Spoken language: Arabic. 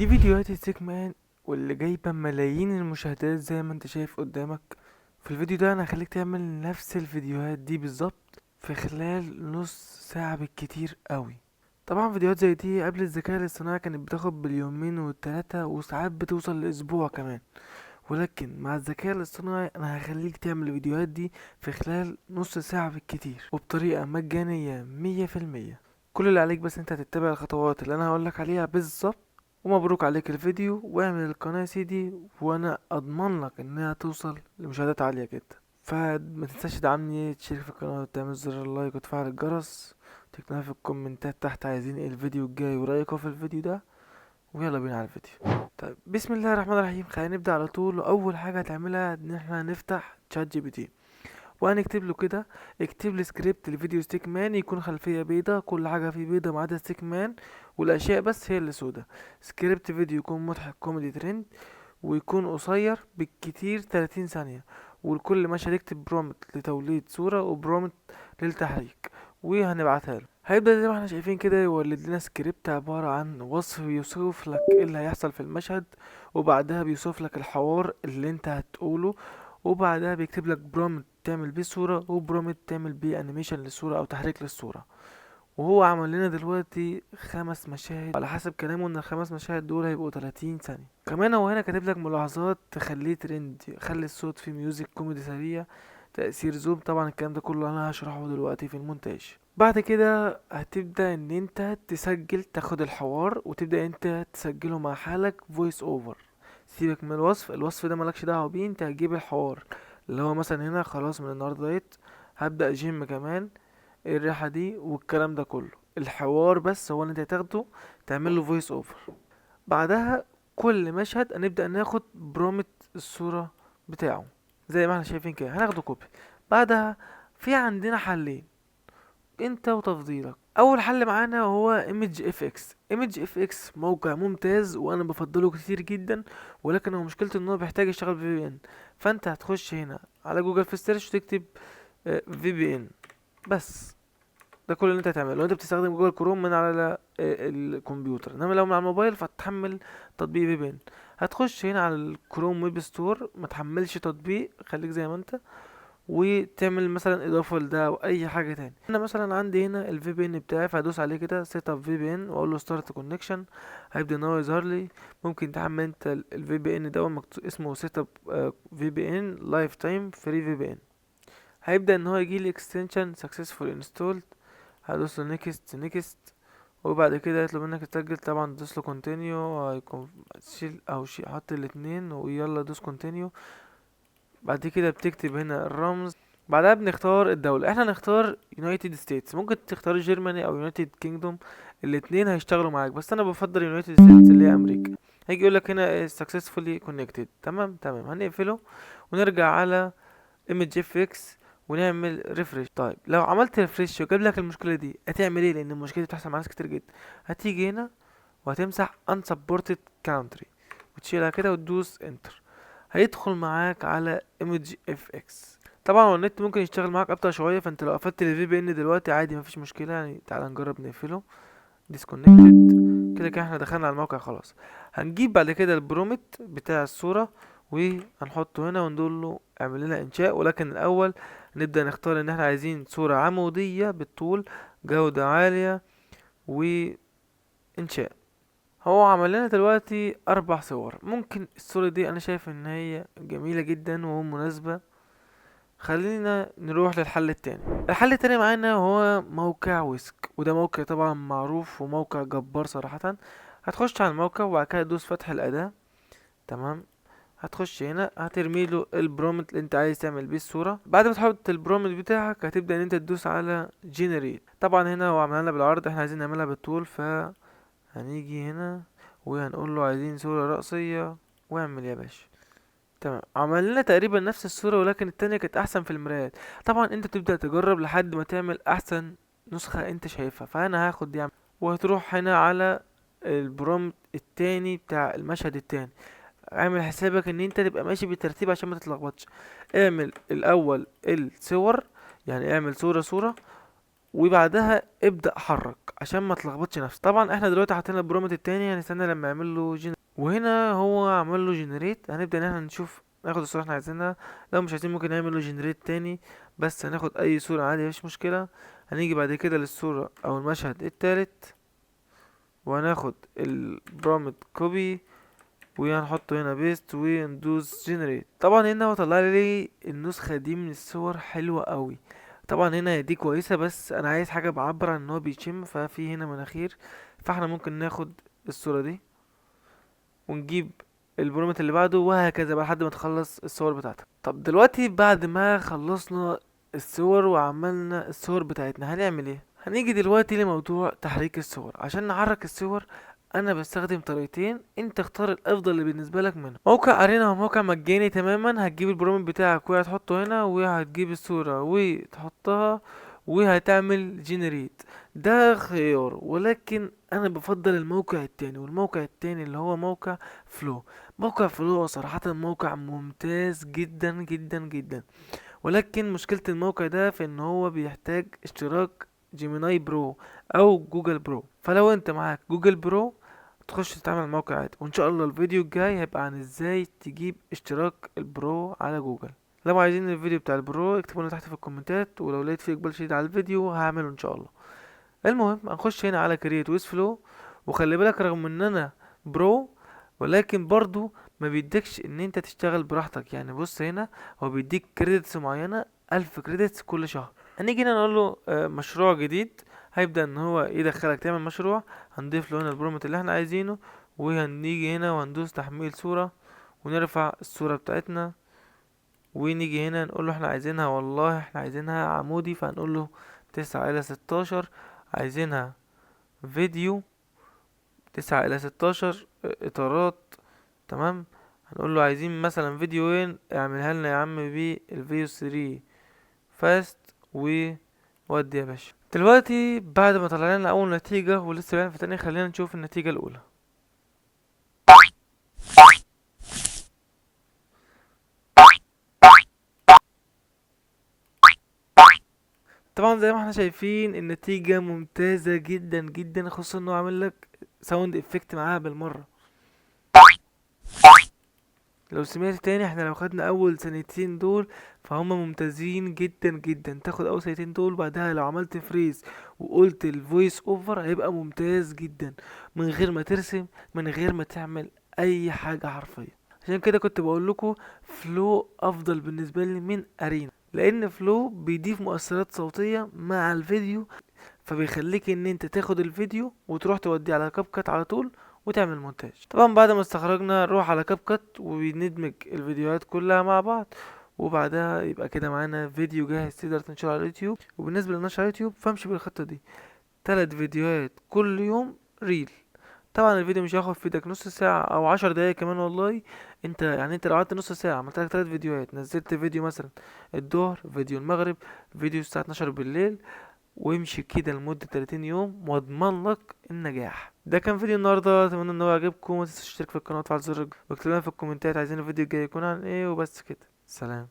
دي فيديوهات التيك مان، واللي جايبة ملايين المشاهدات زي ما انت شايف قدامك. في الفيديو ده انا هخليك تعمل نفس الفيديوهات دي بالظبط في خلال نص ساعة بالكتير قوي. طبعا فيديوهات زي دي قبل الذكاء الاصطناعي كانت بتاخد باليومين والتلاتة وساعات بتوصل لأسبوع كمان، ولكن مع الذكاء الاصطناعي انا هخليك تعمل الفيديوهات دي في خلال نص ساعة بالكتير وبطريقة مجانية 100%. كل اللي عليك بس انت هتتبع الخطوات اللي انا هقولك عليها بالظبط. ومبروك عليك الفيديو، واعمل القناة يا سيدي، وانا اضمن لك انها توصل لمشاهدات عالية جدا. فما تنساش تدعمني، تشترك في القناة وتعمل زر اللايك وتفعل الجرس، تكتبها في الكومنتات تحت عايزين ايه الفيديو الجاي ورأيكم في الفيديو ده. ويلا بينا على الفيديو. طيب بسم الله الرحمن الرحيم، خلينا نبدأ على طول. واول حاجة هتعملها ان احنا هنفتح تشات جي بي تي وهنكتب له كده: اكتب لي سكريبت لفيديو ستيك مان يكون خلفيه بيضة، كل حاجه فيه بيضة ما عدا ستيك مان والاشياء بس هي اللي سودا. سكريبت فيديو يكون مضحك كوميدي ترند، ويكون قصير بالكتير 30 ثانيه، ولكل مشهد اكتب برومت لتوليد صوره وبرومت للتحريك، وهنبعتها له. هيبدأ زي ما احنا شايفين كده يولد لنا سكريبت عبارة عن وصف بيوصف لك ايه اللي هيحصل في المشهد، وبعدها بيوصف لك الحوار اللي انت هتقوله، وبعدها بيكتب لك برومت تعمل بيه صورة وبرومت تعمل بيه انيميشن للصورة او تحريك للصورة. وهو عمل لنا دلوقتي 5 مشاهد، على حسب كلامه ان ال5 مشاهد دول هيبقوا 30 ثانية. كمان هو هنا كاتب لك ملاحظات تخليه ترند: خلي الصوت فيه ميوزك كوميدي سريع، تأثير زوم. طبعا الكلام ده كله انا هشرحه دلوقتي في المونتاج. بعد كده هتبدأ ان انت تسجل، تاخد الحوار وتبدأ انت تسجله مع حالك فويس اوفر. سيبك من الوصف ده مالكش دعوه بيه، انت هتجيب الحوار اللي هو مثلا هنا: خلاص من النهارده دايت، هبدأ جيم كمان، ايه الريحة دي والكلام ده كله. الحوار بس هو اللي انت هتاخده تعمل له فويس اوفر. بعدها كل مشهد هنبدأ ناخد برومت الصورة بتاعه زي ما احنا شايفين كده، هناخده كوبي. بعدها في عندنا حلين انت وتفضيلك. اول حل معانا هو ايمج اف اكس موقع ممتاز وانا بفضله كتير جدا، ولكن هو مشكلته ان هو بيحتاج يشتغل في في ان. فانت هتخش هنا على جوجل في السيرش وتكتب في بي ان بس. ده كل اللي انت هتعمله لو انت بتستخدم جوجل كروم من على الكمبيوتر، انما لو من على الموبايل فتحمل تطبيق في بي ان. هتخش هنا على الكروم ويب ستور، ما تحملش تطبيق، خليك زي ما انت، وتعمل مثلا اضافه لده او اي حاجه تاني. انا مثلا عندي هنا الفي بي ان بتاعي، فهدوس عليه كده سيت اب في بي ان واقول له ستارت كونكشن. هيبدا ان هو يظهر لي. ممكن تحمل انت الفي بي ان ده اسمه سيت اب في بي ان لايف تايم فري في بي ان. هيبدا ان هو يجي لي اكستنشن سكسسفول انستولد. هدوس له نيكست نيكست، وبعد كده يطلب منك تسجل. طبعا تدوس له كونتينيو، هيكون شيل او شيل، حط الاتنين ويلا دوس كونتينيو. بعد كده بتكتب هنا الرمز. بعدها بنختار الدولة، احنا نختار يونايتد ستيتس، ممكن تختار جيرماني او يونايتد كينجدوم، الاتنين هيشتغلوا معاك، بس انا بفضل يونايتد ستيتس اللي هي امريكا. هيجي يقولك هنا successfully connected. تمام تمام، هنقفله ونرجع على image fx ونعمل ريفرش. طيب لو عملت ريفرش وجاب لك المشكلة دي هتعمل ايه؟ لان المشكلة دي بتحصل مع ناس كتير جدا. هتيجي هنا وهتمسح unsupported country وتشيلها كده وتدوس انتر، هيدخل معاك على ايمج اف اكس. طبعا هو النت ممكن يشتغل معاك ابطأ شويه، فانت لو قفلت الفي بي ان دلوقتي عادي مفيش مشكله يعني. تعال نجرب نقفله ديسكونكتد. كده كده احنا دخلنا على الموقع خلاص. هنجيب بعد كده البرومت بتاع الصوره وهنحطه هنا ونقول له اعمل لنا انشاء، ولكن الاول نبدأ نختار ان احنا عايزين صورة عمودية بالطول، جودة عالية، وانشاء. هو عمل لنا دلوقتي 4 صور. ممكن الصورة دي انا شايف ان هي جميلة جدا ومناسبة. خلينا نروح للحل التاني. الحل التاني معانا هو موقع ويسك، وده موقع طبعا معروف وموقع جبار صراحة. هتخش على الموقع وبعد كده تدوس فتح الأداة. تمام. هتخش هنا هترمي له البرومت اللي انت عايز تعمل بيه الصورة. بعد ما تحط البرومت بتاعك هتبدأ ان انت تدوس على جنريت. طبعا هنا هو عملها لنا بالعرض، احنا عايزين نعملها بالطول، فهنيجي هنا وهنقول له عايزين صورة رأسية واعمل يا باشا. تمام، عمل لنا تقريبا نفس الصورة، ولكن التانية كانت احسن في المرايات. طبعا انت بتبدأ تجرب لحد ما تعمل احسن نسخة انت شايفها. فانا هاخد دي وهتروح هنا على البرومت التاني بتاع المشهد التاني. اعمل حسابك ان انت تبقى ماشي بالترتيب عشان ما تتلخبطش. اعمل الاول الصور، يعني اعمل صورة صورة، وبعدها ابدأ حرك عشان ما تلخبطش نفسك. طبعا احنا دلوقتي حاطين البرومت التاني، هنستنى لما يعمل له جنريت، وهنا هو عمل له جنريت. هنبدأ ان احنا نشوف ناخد الصورة اللي احنا عايزينها. لو مش عايزين ممكن نعمل له جنريت تاني، بس هناخد اي صورة عادي مفيش مشكلة. هنيجي بعد كده للصورة او المشهد التالت، وهناخد البرومت كوبي وهنحطه هنا بيست وندوس جنريت. طبعا هنا هو طلع لي النسخة دي من الصور حلوة قوي. طبعا هنا دي كويسة، بس انا عايز حاجة بعبر عن ان هو بيشم، ففي هنا مناخير. فاحنا ممكن ناخد الصورة دي ونجيب البرومت اللي بعده، وهكذا بقى لحد ما تخلص الصور بتاعتك. طب دلوقتي بعد ما خلصنا الصور وعملنا الصور بتاعتنا هنعمل ايه؟ هنيجي دلوقتي لموضوع تحريك الصور. عشان نحرك الصور انا بستخدم طريقتين، انت اختار الافضل اللي بالنسبه لك منهم. موقع ارينا هو موقع مجاني تماما. هتجيب البرومت بتاعك وهتحطه هنا، وهتجيب الصوره وتحطها وهتعمل جنريت. ده خيار، ولكن انا بفضل الموقع التاني، والموقع التاني اللي هو موقع فلو. موقع فلو صراحة موقع ممتاز جدا جدا جدا، ولكن مشكلة الموقع ده في ان هو بيحتاج اشتراك جيميناي برو او جوجل برو. فلو انت معاك جوجل برو تخش تتعامل الموقع عادي. وان شاء الله الفيديو الجاي هيبقى عن ازاي تجيب اشتراك البرو على جوجل. لو عايزين الفيديو بتاع البرو اكتبوا لنا تحت في الكومنتات، ولو لقيت فيه اقبال شديد على الفيديو هعمله ان شاء الله. المهم هنخش هنا على كرييت ويز فلو. وخلي بالك رغم ان انا برو، ولكن برضو ما بيديكش ان انت تشتغل براحتك. يعني بص هنا هو بيديك كريدتس معينة، 1000 كريدتس كل شهر. هنيجي هنا نقول له مشروع جديد. هيبدأ ان هو يدخلك تعمل مشروع. هنضيف له هنا البرومت اللي احنا عايزينه، وهنيجي هنا وهندوس تحميل صورة، ونرفع الصورة بتاعتنا. ونيجي هنا نقول له احنا عايزينها، والله احنا عايزينها عمودي، فهنقول له 9 إلى 16. عايزينها فيديو 9 إلى 16 إطارات. تمام. هنقول له عايزين مثلا فيديوين، اعملها لنا يا عم بالفيديو 3 فاست. ودي يا باشا. دلوقتي بعد ما طلع لنا اول نتيجة ولسه باين في تاني، خلينا نشوف النتيجة الاولى. طبعا زي ما احنا شايفين النتيجة ممتازة جدا جدا، خصوصا انه عامل لك ساوند افكت معاها بالمرة. لو سمعت تاني، احنا لو خدنا اول سنتين دول فهم ممتازين جدا جدا. تاخد اول سنتين دول، بعدها لو عملت فريز وقلت الفويس اوفر هيبقى ممتاز جدا، من غير ما ترسم، من غير ما تعمل اي حاجة حرفيا. عشان كده كنت بقول لكم فلو افضل بالنسبة لي من ارينا، لان فلو بيضيف مؤثرات صوتية مع الفيديو، فبيخليك ان انت تاخد الفيديو وتروح توديه على كاب كات على طول وتعمل مونتاج. طبعا بعد ما استخرجنا نروح على كاب كات وندمج الفيديوهات كلها مع بعض، وبعدها يبقى كده معانا فيديو جاهز تقدر تنشره على اليوتيوب. وبالنسبه للنشر على اليوتيوب فامشي بالخطه دي: 3 فيديوهات كل يوم ريل. طبعا الفيديو مش هياخد في ايدك نص ساعة او 10 دقايق كمان والله. انت يعني انت لو قعدت نص ساعة عملت لك 3 فيديوهات، نزلت فيديو مثلا الظهر، فيديو المغرب، فيديو الساعة 12 بالليل، وامشي كده لمدة 30 يوم واضمن لك النجاح. ده كان فيديو النهارده، اتمنى ان هو يعجبكم. ما تنسوش تشترك في القناة وتفعل زر واكتبوا لنا في الكومنتات عايزين الفيديو الجاي يكون عن ايه. وبس كده، سلام.